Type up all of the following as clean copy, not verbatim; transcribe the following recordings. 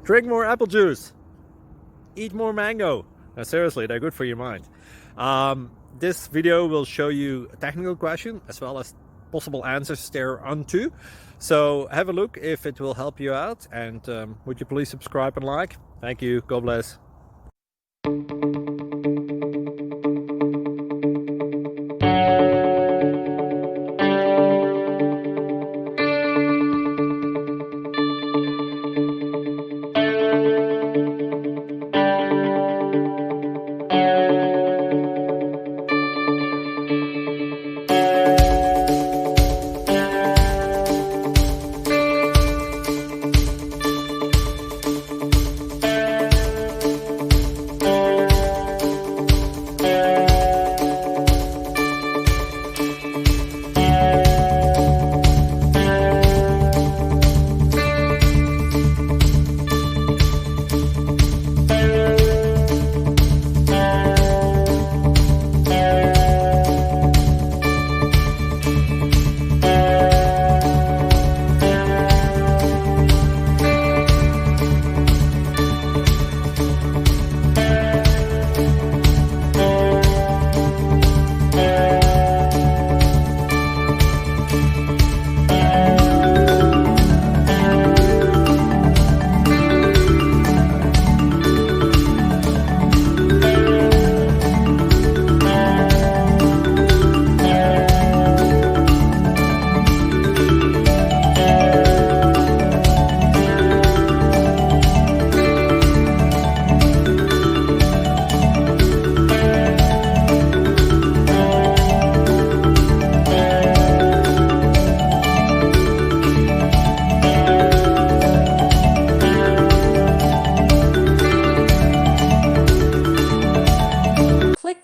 Drink more apple juice. Eat more mango. Now, seriously, they're good for your mind. This video will show you a technical question as well as possible answers thereunto. So have a look if it will help you out, and would you please subscribe and like? Thank you. God bless.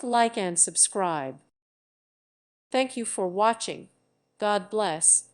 Like and subscribe. Thank you for watching. God bless.